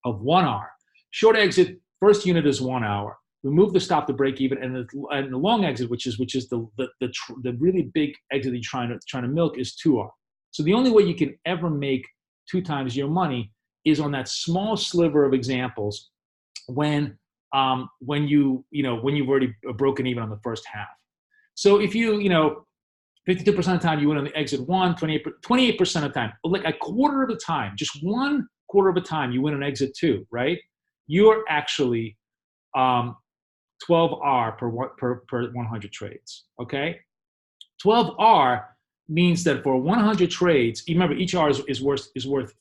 of 1 R. Short exit, first unit is 1 hour. We move the stop to break even, and the long exit, which is the really big exit that you're trying to milk, is 2 R. So the only way you can ever make 2 times your money is on that small sliver of examples when you've already broken even on the first half. So if 52% of the time you win on the exit 1, 28% of the time, like a quarter of the time, just 1/4 of the time you win on exit 2, right? You're actually 12 R per 100 trades, okay? 12 R means that for 100 trades, remember each R is worth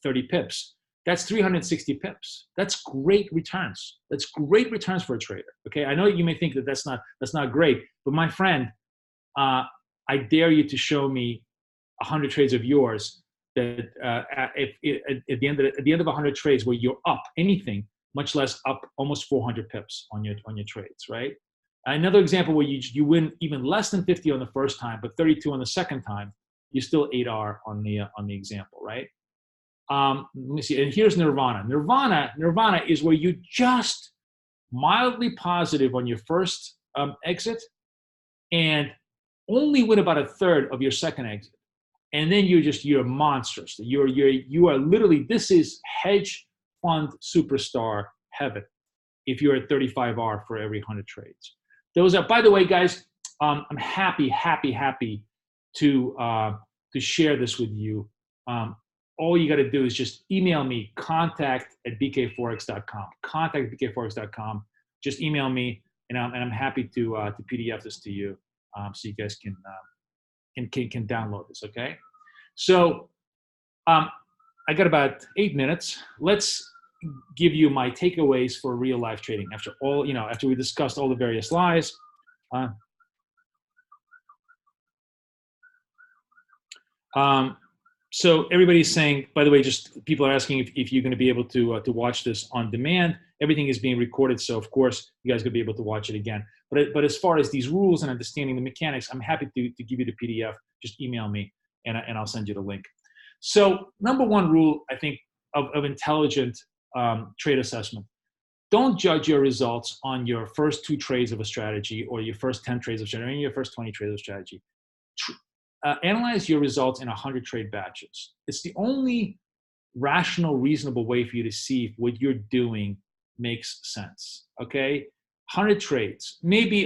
30 pips. That's 360 pips. That's great returns. That's great returns for a trader. Okay, I know you may think that that's not great, but my friend, I dare you to show me 100 trades of yours that at the end of 100 trades where you're up anything, much less up almost 400 pips on your trades, right? Another example where you win even less than 50 on the first time, but 32 on the second time, you're still 8 R on the example, right? Let me see. And here's Nirvana. Nirvana is where you just mildly positive on your first exit, and only win about 1/3 of your second exit, and then you're monstrous. You are literally, this is hedge fund superstar heaven if you're at 35 R for every 100 trades. Those are, by the way, guys, I'm happy to share this with you. All you got to do is just email me, contact@bkforex.com. Contact@bkforex.com. Just email me, and I'm happy to PDF this to you, so you guys can download this. Okay. So I got about 8 minutes. Let's give you my takeaways for real life trading after we discussed all the various lies. So everybody's saying, by the way, just people are asking if you're going to be able to watch this on demand. Everything is being recorded, so of course you guys are going to be able to watch it again. But as far as these rules and understanding the mechanics, I'm happy to give you the PDF. Just email me and I'll send you the link. So number 1 rule, I think, of intelligent trade assessment: don't judge your results on your first 2 trades of a strategy, or your first 10 trades of strategy, or your first 20 trades of strategy. Analyze your results in 100 trade batches. It's the only rational, reasonable way for you to see if what you're doing makes sense. Okay, 100 trades. Maybe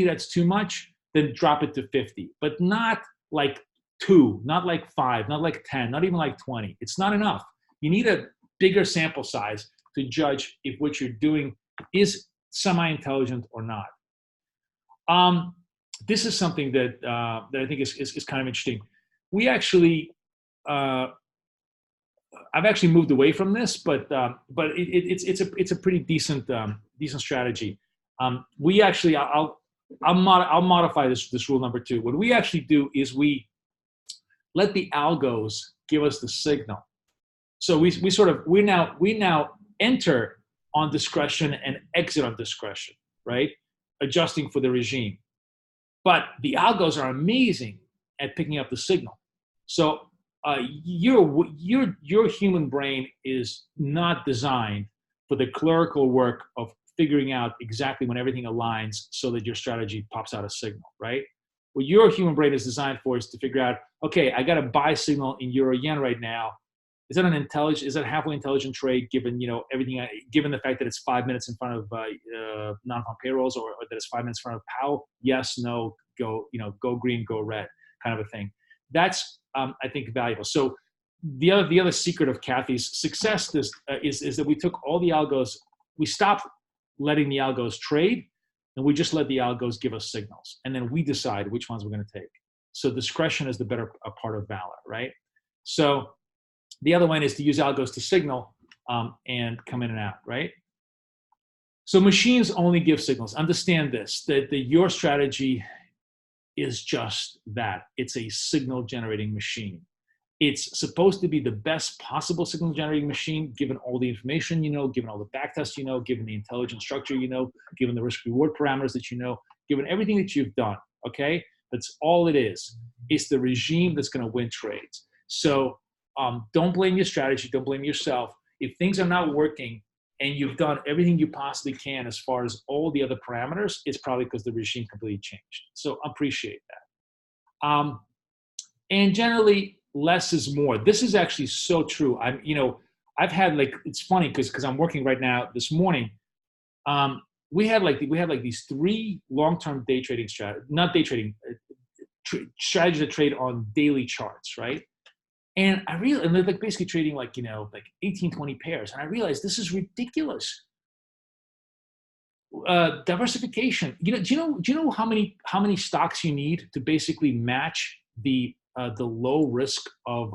that's too much. Then drop it to 50, but not like 2, not like 5, not like 10, not even like 20. It's not enough. You need a bigger sample size to judge if what you're doing is semi-intelligent or not. This is something that I think is kind of interesting. We actually I've actually moved away from this, but it's a pretty decent strategy. We actually, I'll modify this rule number 2. What we actually do is we let the algos give us the signal. So we now enter on discretion and exit on discretion, right? Adjusting for the regime. But the algos are amazing at picking up the signal. So your human brain is not designed for the clerical work of figuring out exactly when everything aligns so that your strategy pops out a signal, right? What your human brain is designed for is to figure out, okay, I got a buy signal in euro yen right now. Is that a halfway intelligent trade given, everything, given the fact that it's 5 minutes in front of non-farm payrolls or that it's 5 minutes in front of Powell? Yes, no, go green, go red, kind of a thing. That's, I think, valuable. So the other secret of Kathy's success is that we took all the algos, we stopped letting the algos trade, and we just let the algos give us signals. And then we decide which ones we're going to take. So discretion is the better part of valor, right? So the other one is to use algos to signal and come in and out, right? So machines only give signals. Understand this, that your strategy is just that. It's a signal generating machine. It's supposed to be the best possible signal generating machine, given all the information given all the backtests given the intelligent structure given the risk reward parameters that given everything that you've done, okay? That's all it is. It's the regime that's going to win trades. So don't blame your strategy. Don't blame yourself. If things are not working and you've done everything you possibly can as far as all the other parameters, it's probably because the regime completely changed. So appreciate that. And generally, less is more. This is actually so true. I've had it's funny because I'm working right now this morning. We had these 3 long-term day trading strategies that trade on daily charts, right? And they're basically trading 18, 20 pairs. And I realized this is ridiculous. Diversification. Do you know how many stocks you need to basically match the low risk of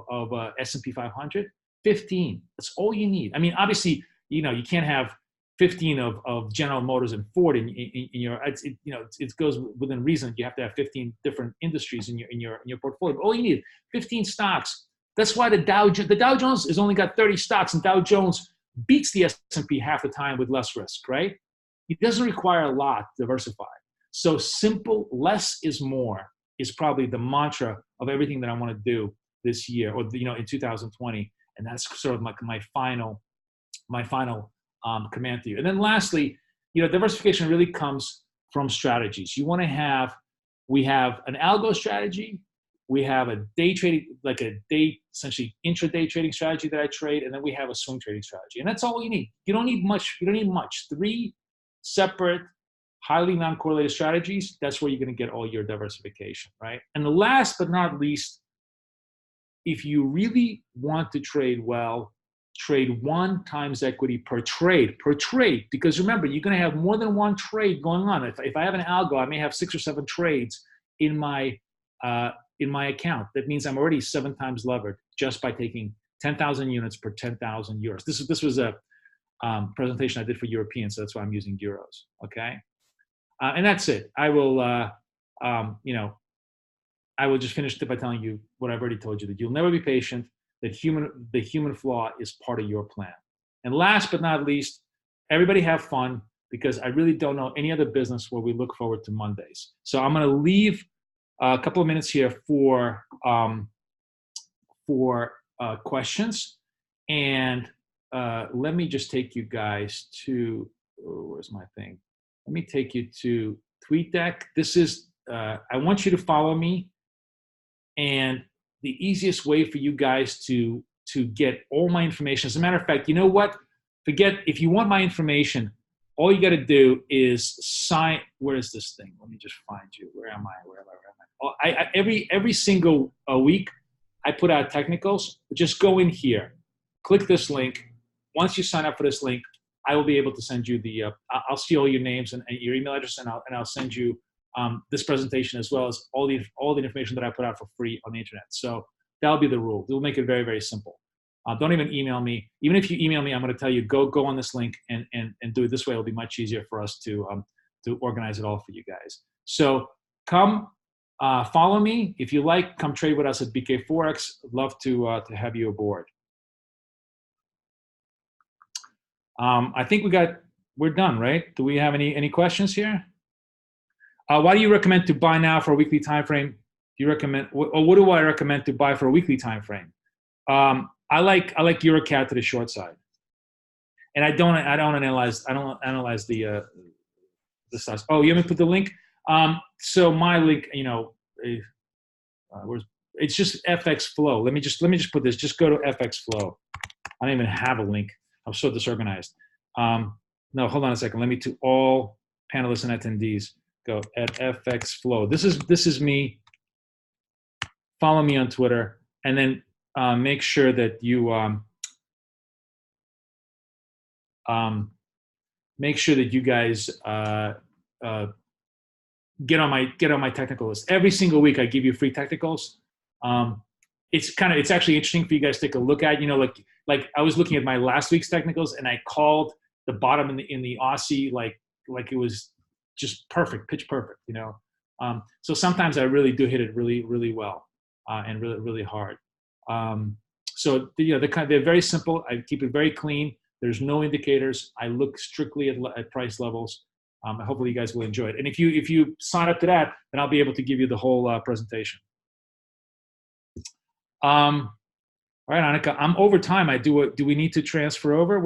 S&P 500? 15. That's all you need. I mean, obviously, you can't have 15 of General Motors and Ford in your. It goes within reason. You have to have 15 different industries in your portfolio. But all you need 15 stocks. That's why the Dow Jones has only got 30 stocks, and Dow Jones beats the S&P half the time with less risk, right? It doesn't require a lot to diversify. So simple, less is more is probably the mantra of everything that I want to do this year, or in 2020, and that's sort of my final command to you. And then lastly, diversification really comes from strategies. We have an algo strategy, we have a day trading, essentially intraday trading strategy that I trade, and then we have a swing trading strategy, and that's all you need. You don't need much. 3 separate, highly non-correlated strategies. That's where you're going to get all your diversification, right? And the last but not least, if you really want to trade well, trade 1 times equity per trade, because remember, you're going to have more than 1 trade going on. If I have an algo, I may have 6 or 7 trades in my account. That means I'm already 7 times levered just by taking 10,000 units per 10,000 euros. This was a presentation I did for Europeans, so that's why I'm using euros, okay? And that's it. I will, I will just finish by telling you what I've already told you, that you'll never be patient, that the human flaw is part of your plan. And last but not least, everybody have fun, because I really don't know any other business where we look forward to Mondays. So I'm going to leave a couple of minutes here for questions. And let me just take you guys to, where's my thing? Let me take you to TweetDeck. This is, I want you to follow me. And the easiest way for you guys to get all my information, as a matter of fact, you know what? Forget, if you want my information, all you got to do is sign. Where is this thing? Let me just find you. Where am I? Every single week, I put out technicals. Just go in here, click this link. Once you sign up for this link, I will be able to send you the. I'll see all your names and your email address, and I'll send you this presentation, as well as all the information that I put out for free on the internet. So that'll be the rule. We'll make it very, very simple. Don't even email me. Even if you email me, I'm going to tell you, go on this link and do it this way. It'll be much easier for us to organize it all for you guys. So come follow me. If you like, come trade with us at BK Forex. Love to have you aboard. I think we're done, right? Do we have any questions here? Why do you recommend to buy now for a weekly time frame? Do you recommend, or what do I recommend to buy for a weekly time frame? I like EuroCAD to the short side, and I don't analyze the size. Oh, you want me to put the link? So my link, it's just FX Flow. Let me just put this. Just go to FX Flow. I don't even have a link. I'm so disorganized. No, hold on a second. Let me to all panelists and attendees. Go at FX Flow. This is me. Follow me on Twitter, and then make sure that you make sure that you guys get on my technical list. Every single week, I give you free technicals. It's actually interesting for you guys to take a look at. Like I was looking at my last week's technicals, and I called the bottom in the Aussie like it was just perfect, pitch perfect. So sometimes I really do hit it really, really well and really, really hard. So they're very simple. I keep it very clean. There's no indicators. I look strictly at price levels. Hopefully you guys will enjoy it. And if you sign up to that, then I'll be able to give you the whole presentation. All right, Annika, I'm over time. Do we need to transfer over?